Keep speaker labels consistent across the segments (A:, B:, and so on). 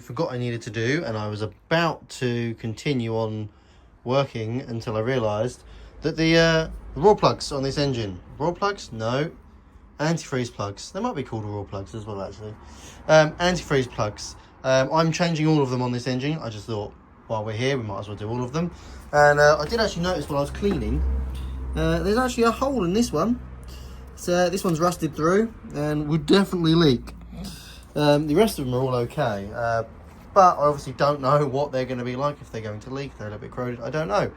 A: forgot I needed to do, and I was about to continue on working until I realised that the raw plugs on this engine, raw plugs? No, antifreeze plugs. They might be called raw plugs as well, actually. Antifreeze plugs. I'm changing all of them on this engine. I just thought, while we're here, we might as well do all of them. And I did actually notice while I was cleaning, there's actually a hole in this one. So this one's rusted through and would definitely leak. The rest of them are all okay, but I obviously don't know what they're going to be like, if they're going to leak, they're a little bit corroded, I don't know.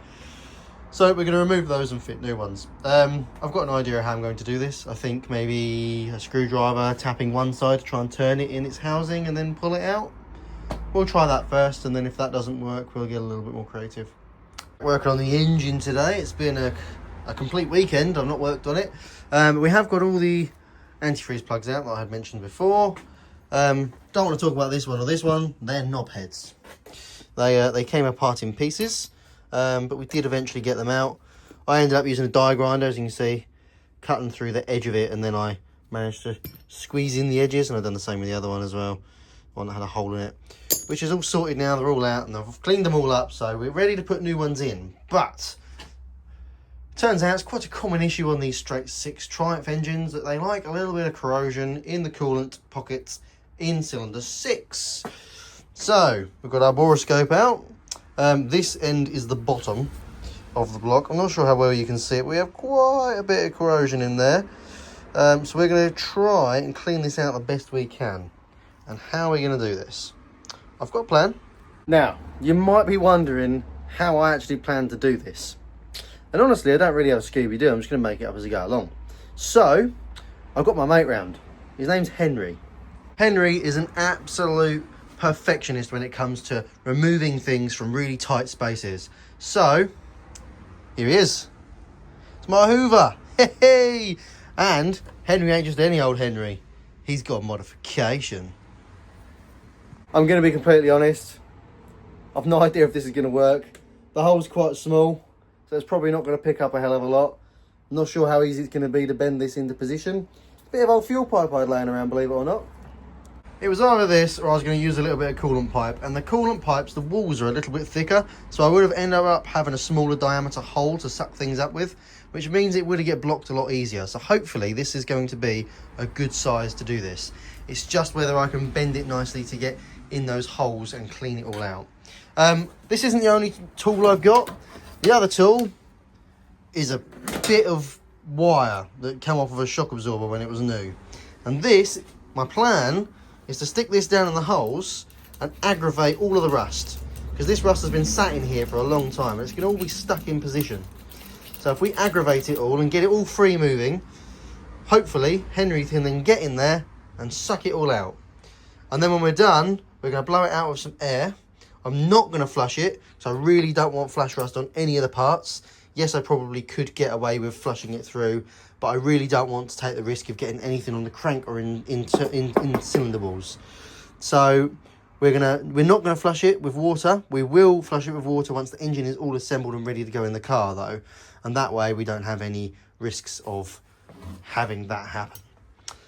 A: So we're going to remove those and fit new ones. I've got an idea of how I'm going to do this. I think maybe a screwdriver tapping one side to try and turn it in its housing and then pull it out. We'll try that first, and then if that doesn't work, we'll get a little bit more creative. Working on the engine today. It's been a complete weekend. I've not worked on it. We have got all the antifreeze plugs out that I had mentioned before. Don't want to talk about this one or this one. They're knob heads. They came apart in pieces. But we did eventually get them out. I ended up using a die grinder, as you can see, cutting through the edge of it, and then I managed to squeeze in the edges, and I've done the same with the other one as well, one that had a hole in it, which is all sorted now. They're all out, and I've cleaned them all up, so we're ready to put new ones in. But turns out it's quite a common issue on these straight six Triumph engines that they like a little bit of corrosion in the coolant pockets in cylinder 6. So we've got our boroscope out. This end is the bottom of the block. I'm not sure how well you can see it. We have quite a bit of corrosion in there. So we're going to try and clean this out the best we can. And how are we going to do this? I've got a plan. Now, you might be wondering how I actually plan to do this. And honestly, I don't really have a Scooby-Doo. I'm just going to make it up as I go along. So, I've got my mate round. His name's Henry. Henry is an absolute perfectionist when it comes to removing things from really tight spaces. So here he is. It's my Hoover. Hey, and Henry ain't just any old Henry. He's got a modification. I'm going to be completely honest. I've no idea if this is going to work. The hole's quite small, so it's probably not going to pick up a hell of a lot. I'm not sure how easy it's going to be to bend this into position. Bit of old fuel pipe I had laying around, believe it or not. It was either this or I was going to use a little bit of coolant pipe, and the coolant pipes, the walls are a little bit thicker, so I would have ended up having a smaller diameter hole to suck things up with, which means it would have get blocked a lot easier. So hopefully this is going to be a good size to do this. It's just whether I can bend it nicely to get in those holes and clean it all out. This isn't the only tool I've got. The other tool is a bit of wire that came off of a shock absorber when it was new. And this, my plan, is to stick this down in the holes and aggravate all of the rust, because this rust has been sat in here for a long time and it's going to all be stuck in position. So if we aggravate it all and get it all free moving, hopefully Henry can then get in there and suck it all out. And then when we're done, we're going to blow it out with some air. I'm not going to flush it, because I really don't want flash rust on any of the parts. Yes, I probably could get away with flushing it through, but I really don't want to take the risk of getting anything on the crank or in cylinder walls. So we're not gonna flush it with water. We will flush it with water once the engine is all assembled and ready to go in the car, though, and that way we don't have any risks of having that happen.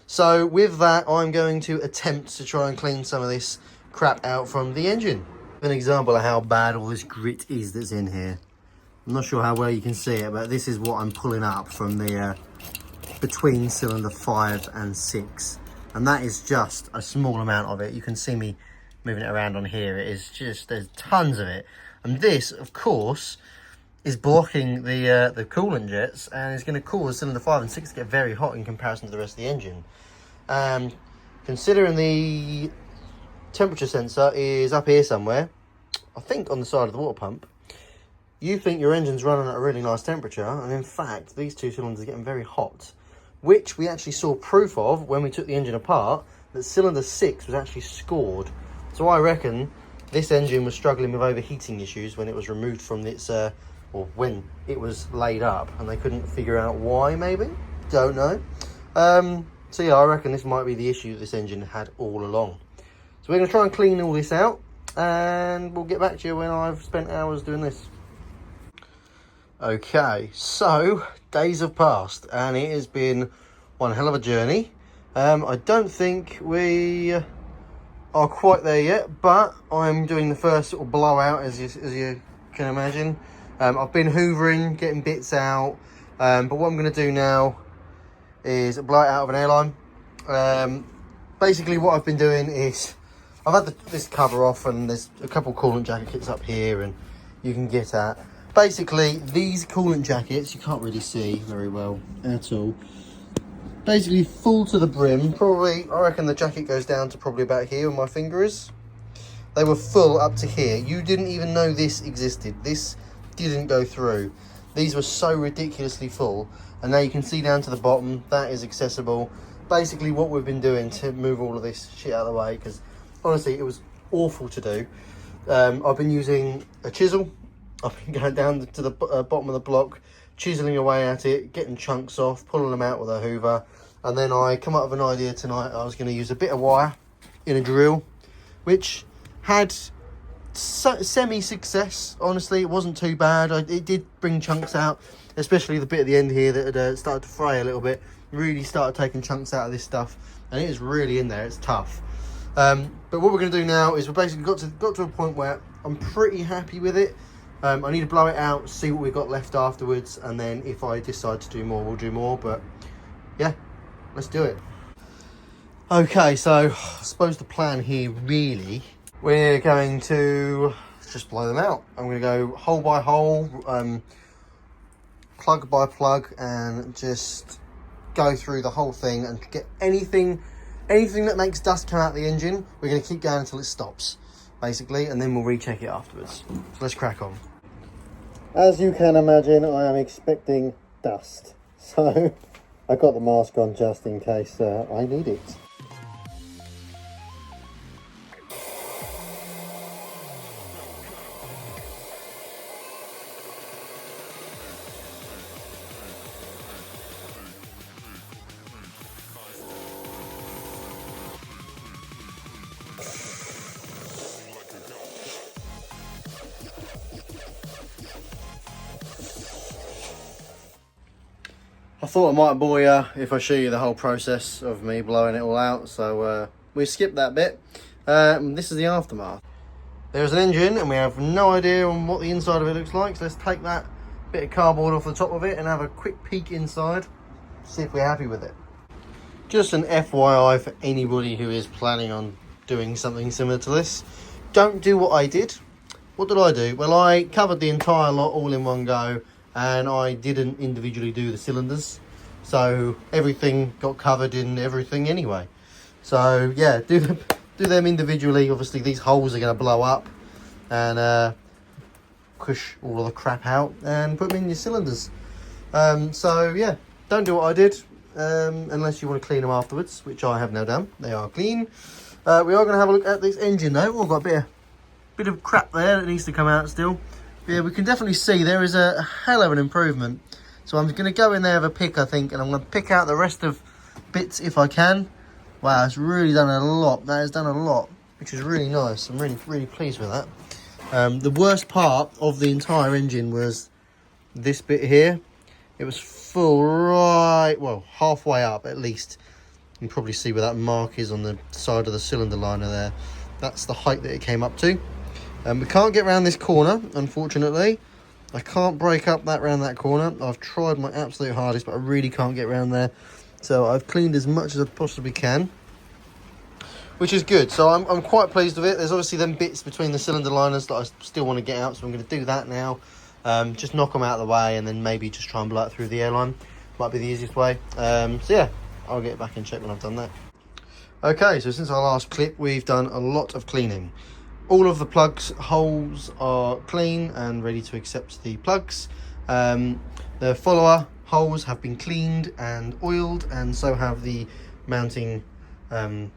A: So with that, I'm going to attempt to try and clean some of this crap out from the engine. An example of how bad all this grit is that's in here. I'm not sure how well you can see it, but this is what I'm pulling up from the between cylinder 5 and 6. And that is just a small amount of it. You can see me moving it around on here. It is just, there's tons of it. And this, of course, is blocking the coolant jets, and it's going to cause cylinder 5 and 6 to get very hot in comparison to the rest of the engine. Considering the temperature sensor is up here somewhere, I think on the side of the water pump, you think your engine's running at a really nice temperature, and in fact these two cylinders are getting very hot, which we actually saw proof of when we took the engine apart, that cylinder 6 was actually scored. So I reckon this engine was struggling with overheating issues when it was removed from its or when it was laid up, and they couldn't figure out why, maybe, don't know. So yeah, I reckon this might be the issue that this engine had all along. So we're going to try and clean all this out, and we'll get back to you when I've spent hours doing this. Okay, so days have passed and it has been one hell of a journey. I don't think we are quite there yet, but I'm doing the first sort of blowout, as you can imagine. I've been hoovering, getting bits out, but what I'm going to do now is blow it out of an airline. Basically what I've been doing is I've had this cover off, and there's a couple coolant jackets up here and you can get at. Basically these coolant jackets, you can't really see very well at all, basically full to the brim. Probably, I reckon the jacket goes down to probably about here where my finger is. They were full up to here. You didn't even know this existed. This didn't go through. These were so ridiculously full, and now you can see down to the bottom. That is accessible. Basically what we've been doing to move all of this shit out of the way, because honestly it was awful to do. I've been using a chisel. I've been going down to the bottom of the block, chiseling away at it, getting chunks off, pulling them out with a hoover. And then I come up with an idea tonight. I was going to use a bit of wire in a drill, which had semi-success. Honestly, it wasn't too bad. It did bring chunks out, especially the bit at the end here that had started to fray a little bit. Really started taking chunks out of this stuff, and it is really in there. It's tough. But what we're going to do now is we've basically got to a point where I'm pretty happy with it. I need to blow it out, see what we've got left afterwards, and then if I decide to do more, we'll do more. But yeah, let's do it. Okay, so I suppose the plan here, really, we're going to just blow them out. I'm going to go hole by hole, plug by plug, and just go through the whole thing and get anything that makes dust come out the engine. We're going to keep going until it stops, basically, and then we'll recheck it afterwards. So let's crack on. As you can imagine, I am expecting dust, so I got the mask on just in case I need it. I thought I might bore you if I show you the whole process of me blowing it all out, so we skipped that bit. This is the aftermath. There's an engine and we have no idea on what the inside of it looks like, so let's take that bit of cardboard off the top of it and have a quick peek inside, see if we're happy with it. Just an FYI for anybody who is planning on doing something similar to this, don't do what I did. What did I do? Well, I covered the entire lot all in one go, and I didn't individually do the cylinders, so everything got covered in everything anyway. So yeah, do them individually. Obviously these holes are going to blow up and push all of the crap out and put them in your cylinders. So yeah, don't do what I did unless you want to clean them afterwards, which I have now done. They are clean. We are going to have a look at this engine though. We've got a bit of crap there that needs to come out still. Yeah, we can definitely see there is a hell of an improvement. So I'm going to go in there with a pick, I think, and I'm going to pick out the rest of bits if I can. Wow, it's really done a lot. That has done a lot, which is really nice. I'm really pleased with that. The worst part of the entire engine was this bit here. It was full right, well, halfway up at least. You can probably see where that mark is on the side of the cylinder liner there. That's the height that it came up to. We can't get around this corner, unfortunately. I can't break up around that corner. I've tried my absolute hardest, but I really can't get around there. So I've cleaned as much as I possibly can, which is good. So I'm quite pleased with it. There's obviously them bits between the cylinder liners that I still want to get out, so I'm going to do that now. Just knock them out of the way and then maybe just try and blow it through the airline. Might be the easiest way. So yeah, I'll get back and check when I've done that. Okay, so since our last clip, we've done a lot of cleaning. All of the plugs holes are clean and ready to accept the plugs. The follower holes have been cleaned and oiled, and so have the mounting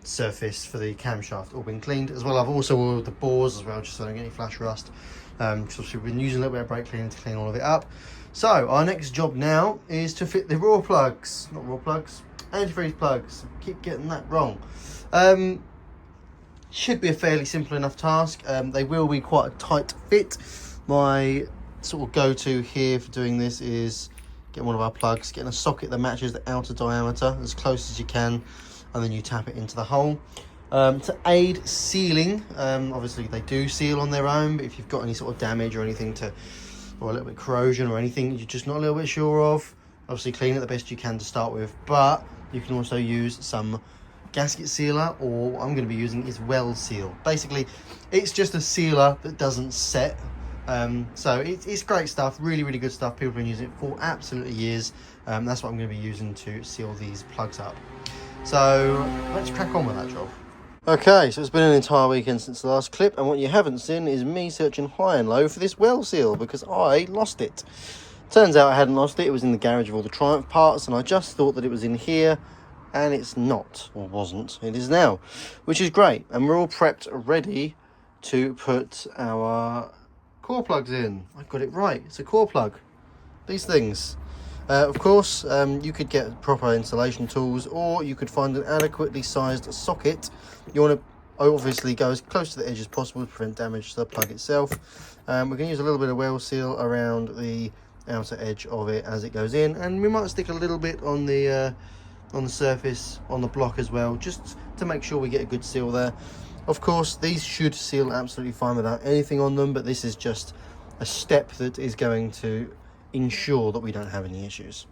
A: surface for the camshaft all been cleaned as well. I've also oiled the bores as well, just so I don't get any flash rust, because we've been using a little bit of brake cleaning to clean all of it up. So our next job now is to fit the raw plugs, not raw plugs, antifreeze plugs. Keep getting that wrong. Should be a fairly simple enough task. They will be quite a tight fit. My sort of go-to here for doing this is getting one of our plugs, getting a socket that matches the outer diameter as close as you can, and then you tap it into the hole. to aid sealing. Obviously they do seal on their own, but if you've got any sort of damage or anything or a little bit of corrosion or anything you're just not a little bit sure of, obviously clean it the best you can to start with. But you can also use some gasket sealer, or what I'm going to be using is well seal. Basically it's just a sealer that doesn't set. So it's great stuff, really good stuff. People have been using it for absolutely years. That's what I'm going to be using to seal these plugs up. So let's crack on with that job. Okay, so it's been an entire weekend since the last clip, and what you haven't seen is me searching high and low for this well seal, because I lost it. Turns out I hadn't lost it. It was in the garage of all the Triumph parts, and I just thought that it was in here, and it's not, or wasn't. It is now, which is great, and we're all prepped, ready to put our core plugs in. I got it right, it's a core plug. These things. Of course, you could get proper installation tools, or you could find an adequately sized socket. You want to obviously go as close to the edge as possible to prevent damage to the plug itself. We're going to use a little bit of well seal around the outer edge of it as it goes in, and we might stick a little bit on the surface, on the block as well, just to make sure we get a good seal there. Of course, these should seal absolutely fine without anything on them, but this is just a step that is going to ensure that we don't have any issues.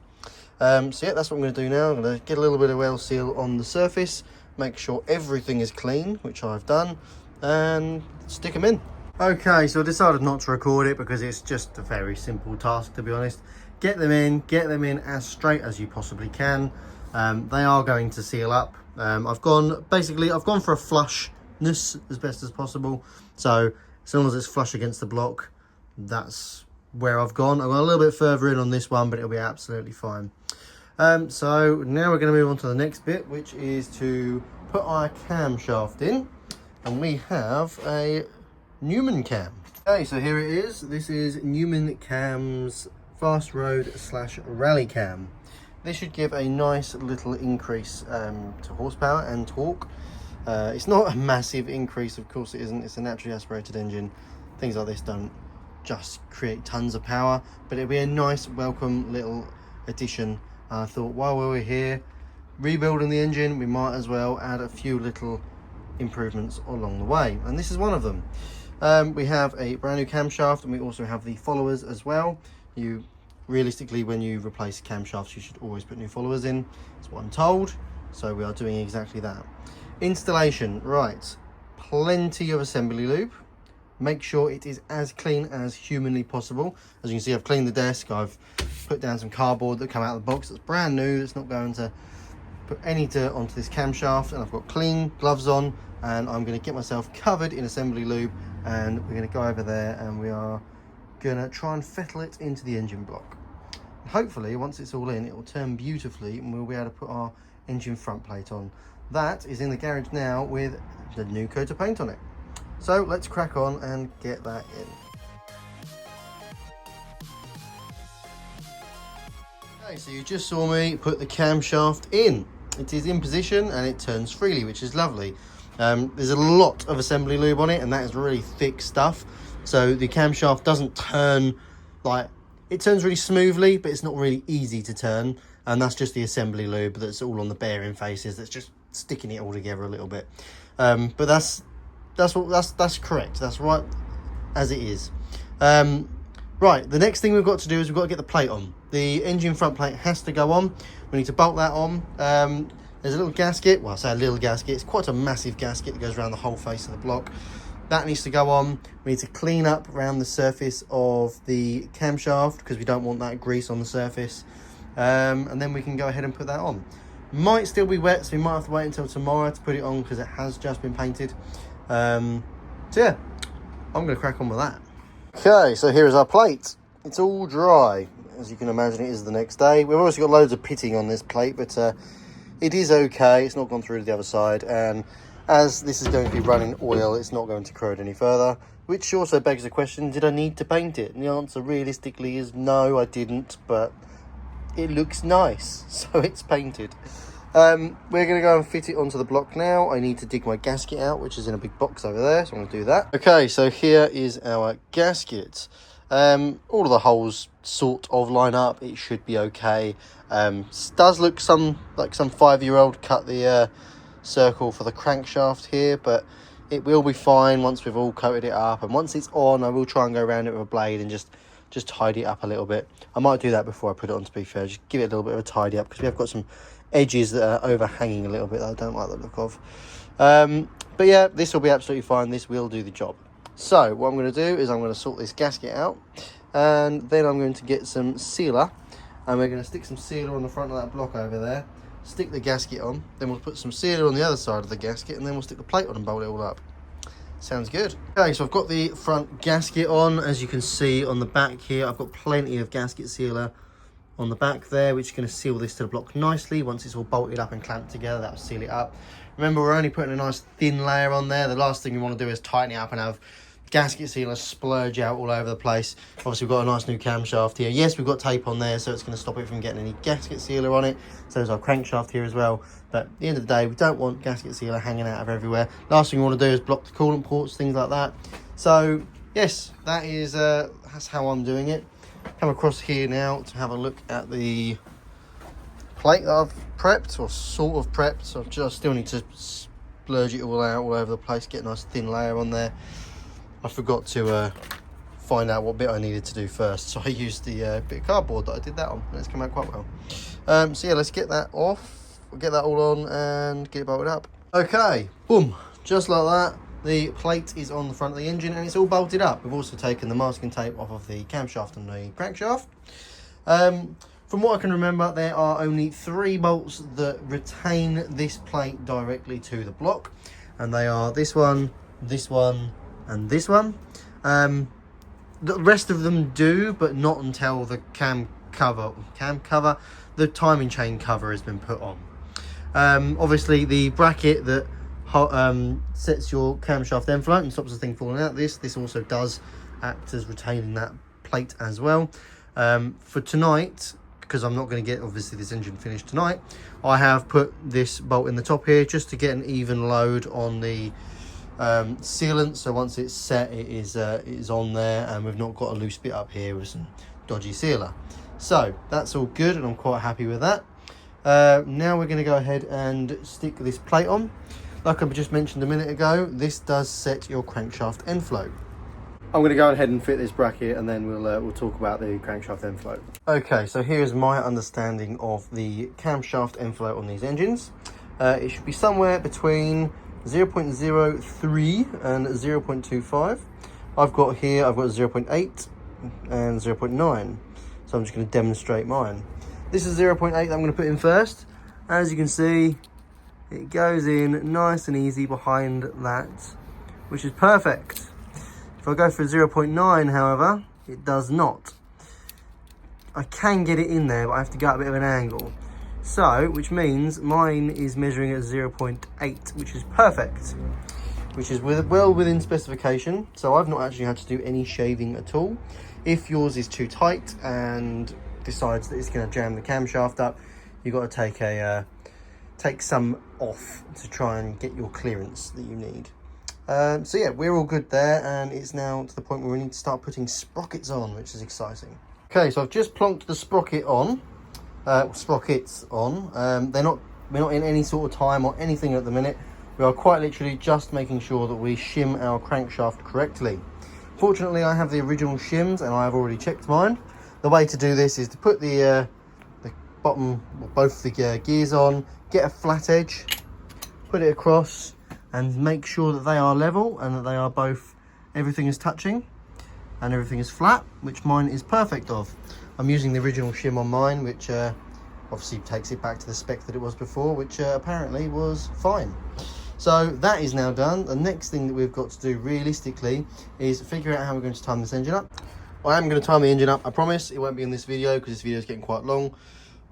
A: So yeah, that's what I'm going to do now. I'm going to get a little bit of well seal on the surface, make sure everything is clean, which I've done, and stick them in. Okay, so I decided not to record it because it's just a very simple task, to be honest. Get them in as straight as you possibly can. They are going to seal up. I've gone for a flushness as best as possible. So as long as it's flush against the block, that's where I've gone. a little bit further in on this one, but it'll be absolutely fine. So now we're going to move on to the next bit, which is to put our camshaft in, and we have a Newman cam. Okay, so here it is. This is Newman Cam's Fast Road / Rally Cam. This should give a nice little increase to horsepower and torque. It's not a massive increase, of course it isn't. It's a naturally aspirated engine. Things like this don't just create tons of power, but it'll be a nice welcome little addition. I thought while we were here rebuilding the engine, we might as well add a few little improvements along the way, and this is one of them. We have a brand new camshaft, and we also have the followers as well. You realistically, when you replace camshafts, you should always put new followers in. That's what I'm told, so we are doing exactly that. Installation, right, plenty of assembly lube. Make sure it is as clean as humanly possible. As you can see, I've cleaned the desk. I've put down some cardboard that come out of the box that's brand new. It's not going to put any dirt onto this camshaft. And I've got clean gloves on, and I'm going to get myself covered in assembly lube, and we're going to go over there and we are going to try and fettle it into the engine block. Hopefully, once it's all in, it will turn beautifully, and we'll be able to put our engine front plate on. That is in the garage now with the new coat of paint on it. So let's crack on and get that in. Okay, so you just saw me put the camshaft in. It is in position and it turns freely, which is lovely. There's a lot of assembly lube on it, and that is really thick stuff. So the camshaft doesn't turn like, it turns really smoothly, but it's not really easy to turn. And that's just the assembly lube that's all on the bearing faces. That's just sticking it all together a little bit. But that's correct. That's right as it is. Right, the next thing we've got to do is we've got to get the plate on. The engine front plate has to go on. We need to bolt that on. There's a little gasket. Well, I say a little gasket. It's quite a massive gasket that goes around the whole face of the block. That needs to go on. We need to clean up around the surface of the camshaft because we don't want that grease on the surface. And then we can go ahead and put that on. Might still be wet, so we might have to wait until tomorrow to put it on because it has just been painted. So yeah, I'm going to crack on with that. Okay, so here is our plate. It's all dry. As you can imagine, it is the next day. We've also got loads of pitting on this plate, but it is okay. It's not gone through to the other side, and as this is going to be running oil, it's not going to corrode any further, which also begs the question, did I need to paint it? And the answer realistically is no, I didn't, but it looks nice, so it's painted. We're going to go and fit it onto the block now. I need to dig my gasket out, which is in a big box over there, so I'm going to do that. Okay, so here is our gasket. All of the holes sort of line up. It should be okay. Does look like some 5-year-old cut the circle for the crankshaft here, but it will be fine once we've all coated it up. And once it's on, I will try and go around it with a blade and just tidy it up a little bit. I might do that before I put it on, to be fair, just give it a little bit of a tidy up, because we have got some edges that are overhanging a little bit that I don't like the look of. But yeah, this will be absolutely fine. This will do the job. So what I'm going to do is I'm going to sort this gasket out, and then I'm going to get some sealer, and we're going to stick some sealer on the front of that block over there, stick the gasket on, then we'll put some sealer on the other side of the gasket, and then we'll stick the plate on and bolt it all up. Sounds good. Okay, so I've got the front gasket on. As you can see on the back here, I've got plenty of gasket sealer on the back there, which is going to seal this to the block nicely. Once it's all bolted up and clamped together, that'll seal it up. Remember, we're only putting a nice thin layer on there. The last thing you want to do is tighten it up and have gasket sealer splurge out all over the place. Obviously, we've got a nice new camshaft here. Yes, we've got tape on there, so it's going to stop it from getting any gasket sealer on it. So there's our crankshaft here as well. But at the end of the day, we don't want gasket sealer hanging out of everywhere. Last thing we want to do is block the coolant ports, things like that. So yes, that's how I'm doing it. Come across here now to have a look at the plate that I've prepped, or sort of prepped. So I still need to splurge it all out all over the place, get a nice thin layer on there. I forgot to find out what bit I needed to do first, so I used the bit of cardboard that I did that on, and it's come out quite well. So yeah, let's get that off, we'll get that all on and get it bolted up. Okay, boom, just like that. The plate is on the front of the engine and it's all bolted up. We've also taken the masking tape off of the camshaft and the crankshaft. From what I can remember, there are only 3 bolts that retain this plate directly to the block, and they are this one, and this one. The rest of them do, but not until the cam cover, the timing chain cover has been put on. Obviously, the bracket that sets your camshaft end float and stops the thing falling out, this also does act as retaining that plate as well. For tonight, because I'm not going to get obviously this engine finished tonight, I have put this bolt in the top here just to get an even load on the sealant. So once it's set, it is on there, and we've not got a loose bit up here with some dodgy sealer. So that's all good, and I'm quite happy with that. Now we're going to go ahead and stick this plate on. Like I just mentioned a minute ago, this does set your crankshaft end float. I'm going to go ahead and fit this bracket, and then we'll talk about the crankshaft end float. Okay, so here's my understanding of the camshaft end float on these engines. It should be somewhere between 0.03 and 0.25. I've got 0.8 and 0.9, so I'm just going to demonstrate mine. This is 0.8 that I'm going to put in first. As you can see, it goes in nice and easy behind that, which is perfect. If I go for 0.9, however, it does not. I can get it in there, but I have to go at a bit of an angle. So, which means mine is measuring at 0.8, which is perfect, which is well within specification. So I've not actually had to do any shaving at all. If yours is too tight and decides that it's going to jam the camshaft up, you've got to take some off to try and get your clearance that you need. So yeah, we're all good there, and it's now to the point where we need to start putting sprockets on, which is exciting. Okay, so I've just plonked the sprockets on. We're not in any sort of time or anything at the minute. We are quite literally just making sure that we shim our crankshaft correctly. Fortunately, I have the original shims and I have already checked mine. The way to do this is to put the bottom, both the gears on, get a flat edge, put it across, and make sure that they are level and that they are both, everything is touching and everything is flat, which mine is perfect of. I'm using the original shim on mine, which obviously takes it back to the spec that it was before, which apparently was fine. So that is now done. The next thing that we've got to do realistically is figure out how we're going to time this engine up. I am going to time the engine up, I promise. It won't be in this video because this video is getting quite long.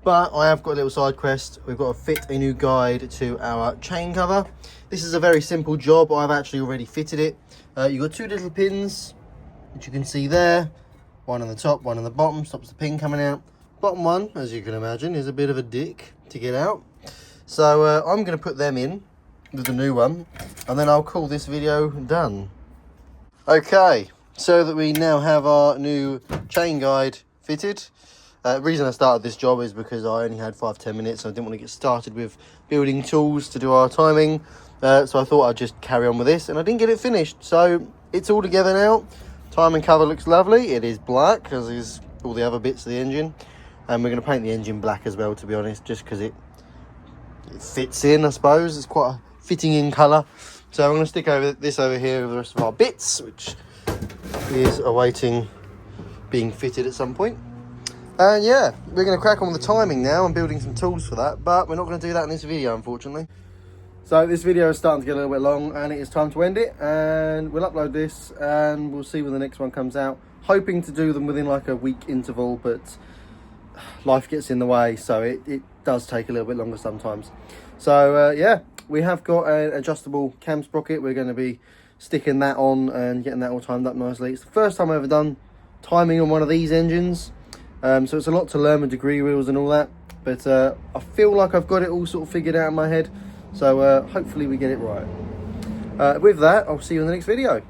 A: But I have got a little side quest. We've got to fit a new guide to our chain cover. This is a very simple job. I've actually already fitted it. You've got 2 little pins, which you can see there. One on the top, one on the bottom, stops the pin coming out. Bottom one, as you can imagine, is a bit of a dick to get out. So I'm going to put them in with the new one, and then I'll call this video done. Okay, so that we now have our new chain guide fitted. The reason I started this job is because I only had 5-10 minutes and I didn't want to get started with building tools to do our timing. So I thought I'd just carry on with this, and I didn't get it finished. So it's all together now. Timing cover looks lovely. It is black, as is all the other bits of the engine. And we're going to paint the engine black as well, to be honest, just because it fits in, I suppose. It's quite a fitting in colour. So I'm going to stick this over here with the rest of our bits, which is awaiting being fitted at some point. And yeah, we're going to crack on with the timing now. I'm building some tools for that, but we're not going to do that in this video, unfortunately. So this video is starting to get a little bit long, and it is time to end it. And we'll upload this, and we'll see when the next one comes out. Hoping to do them within like a week interval, but life gets in the way, so it does take a little bit longer sometimes. So yeah, we have got an adjustable cam sprocket. We're going to be sticking that on and getting that all timed up nicely. It's the first time I've ever done timing on one of these engines. So it's a lot to learn with degree wheels and all that, but I feel like I've got it all sort of figured out in my head, so hopefully we get it right. With that, I'll see you in the next video.